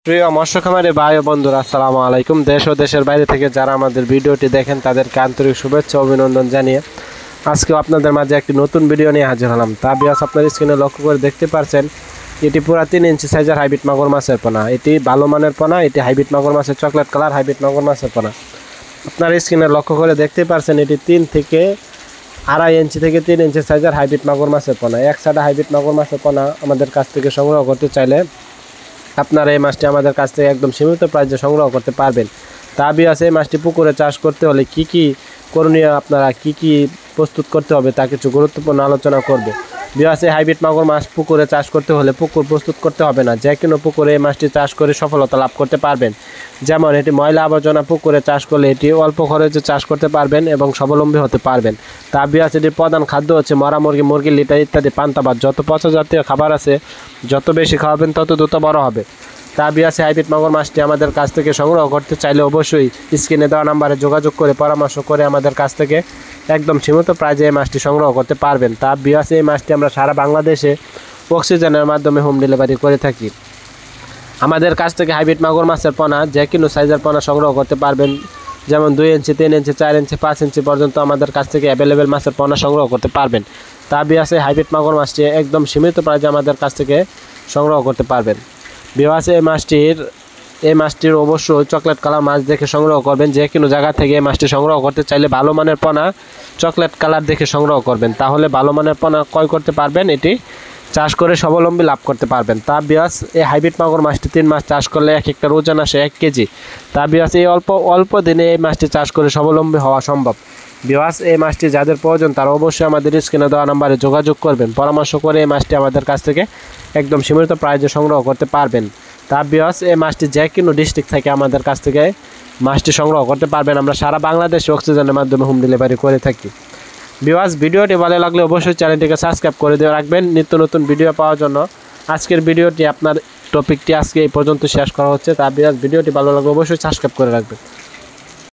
প্রিয় মৎস্য খামারি ভাই ও বন্ধুরা, আসসালামু আলাইকুম। দেশ ও দেশের বাইরে থেকে যারা আমাদের ভিডিওটি দেখেন তাদেরকে আন্তরিক শুভেচ্ছা ও অভিনন্দন জানিয়ে আজকেও আপনাদের মাঝে একটি নতুন ভিডিও নিয়ে হাজির হলাম। তা বিয়াস, আপনার স্ক্রিনে লক্ষ্য করে দেখতে পাচ্ছেন এটি পুরা 3 ইঞ্চি সাইজের হাইব্রিড মাগুর মাছের পোনা। এটি ভালো মানের পোনা। এটি হাইব্রিড মাগুর মাছের চকলেট কালার হাইব্রিড মাগুর মাছের পোনা। আপনার স্ক্রিনে লক্ষ্য করে দেখতে পাচ্ছেন এটি 3 থেকে 2.5 ইঞ্চি থেকে 3 ইঞ্চি সাইজের হাইব্রিড মাগুর মাছের পোনা। এক সাইডে হাইব্রিড মাগুর মাছের পোনা আমাদের কাছ থেকে সংগ্রহ করতে চাইলে আপনারা এই মাছটি আমাদের কাছ থেকে একদম সীমিত প্রাইসে সংগ্রহ করতে পারবেন। তা বিয়াস, এই মাছটি পুকুরে চাষ করতে হলে কি কি করণীয়, আপনারা কি কি প্রস্তুত করতে হবে তা কিছু গুরুত্বপূর্ণ আলোচনা করব। বিয়াস, এই হাইব্রিড মাগুর মাছ পুকুরে চাষ করতে হলে পুকুর প্রস্তুত করতে হবে না, যে কোনো পুকুরে এই মাছটি চাষ করে সফলতা লাভ করতে পারবেন। যেমন এটি ময়লা আবর্জনা পুকুরে চাষ করলে এটি অল্প খরচে চাষ করতে পারবেন এবং স্বাবলম্বী হতে পারবেন। তা বিয়াস, এটির প্রধান খাদ্য হচ্ছে মরা মুরগি, মুরগির লিটার ইত্যাদি পান্তা ভাত। যত পচা জাতীয় খাবার আছে যত বেশি খাওয়াবেন তত দ্রুত বড় হবে। তা বিয়াস, হাইব্রিড মাগুর মাছটি আমাদের কাছ থেকে সংগ্রহ করতে চাইলে অবশ্যই স্ক্রিনে দেওয়া নাম্বারে যোগাযোগ করে পরামর্শ করে আমাদের কাছ থেকে একদম সীমিত প্রাইজে এই মাছটি সংগ্রহ করতে পারবেন। তা বিয়াস, এই মাছটি আমরা সারা বাংলাদেশে অক্সিজেনের মাধ্যমে হোম ডেলিভারি করে থাকি। আমাদের কাছ থেকে হাইব্রিড মাগুর মাছের পোনা যে কোনো সাইজের পোনা সংগ্রহ করতে পারবেন। যেমন 2 ইঞ্চি, 3 ইঞ্চি, 4 ইঞ্চি, 5 ইঞ্চি পর্যন্ত আমাদের কাছ থেকে অ্যাভেলেবেল মাছের পোনা সংগ্রহ করতে পারবেন। তা বিয়াস, এই হাইব্রিড মাগুর মাছটি একদম সীমিত প্রাইজে আমাদের কাছ থেকে সংগ্রহ করতে পারবেন। বিয়াস, এই মাছটির অবশ্যই চকলেট কালার মাছ দেখে সংগ্রহ করবেন। যে কোনো জায়গা থেকে এই মাছটি সংগ্রহ করতে চাইলে ভালো মানের পোনা চকলেট কালার দেখে সংগ্রহ করবেন, তাহলে ভালো মানের পোনা ক্রয় করতে পারবেন, এটি চাষ করে স্বাবলম্বী লাভ করতে পারবেন। তা বিয়াস, এই হাইব্রিড মাগুর মাছটি 3 মাস চাষ করলে এক একটা ওজন আসে 1 কেজি। তা বিয়াস, এই অল্প দিনে এই মাছটি চাষ করে স্বাবলম্বী হওয়া সম্ভব। বিয়াস, এই মাছটি যাদের প্রয়োজন তারা অবশ্যই আমাদের স্ক্রিনে দেওয়া নাম্বারে যোগাযোগ করবেন, পরামর্শ করে এই মাছটি আমাদের কাছ থেকে একদম সীমিত প্রাইজে সংগ্রহ করতে পারবেন। তা বিয়াস, এই মাছটি যে কোনো ডিস্ট্রিক্ট থেকে আমাদের কাছ থেকে মাছটি সংগ্রহ করতে পারবেন। আমরা সারা বাংলাদেশে অক্সিজেনের মাধ্যমে হোম ডেলিভারি করে থাকি। বিয়াস, ভিডিওটি ভালো লাগলে অবশ্যই চ্যানেলটিকে সাবস্ক্রাইব করে দিয়ে রাখবেন নিত্য নতুন ভিডিও পাওয়ার জন্য। আজকের ভিডিওটি আপনার টপিকটি আজকে এই পর্যন্ত শেষ করা হচ্ছে। তা বিয়াস, ভিডিওটি ভালো লাগলে অবশ্যই সাবস্ক্রাইব করে রাখবেন।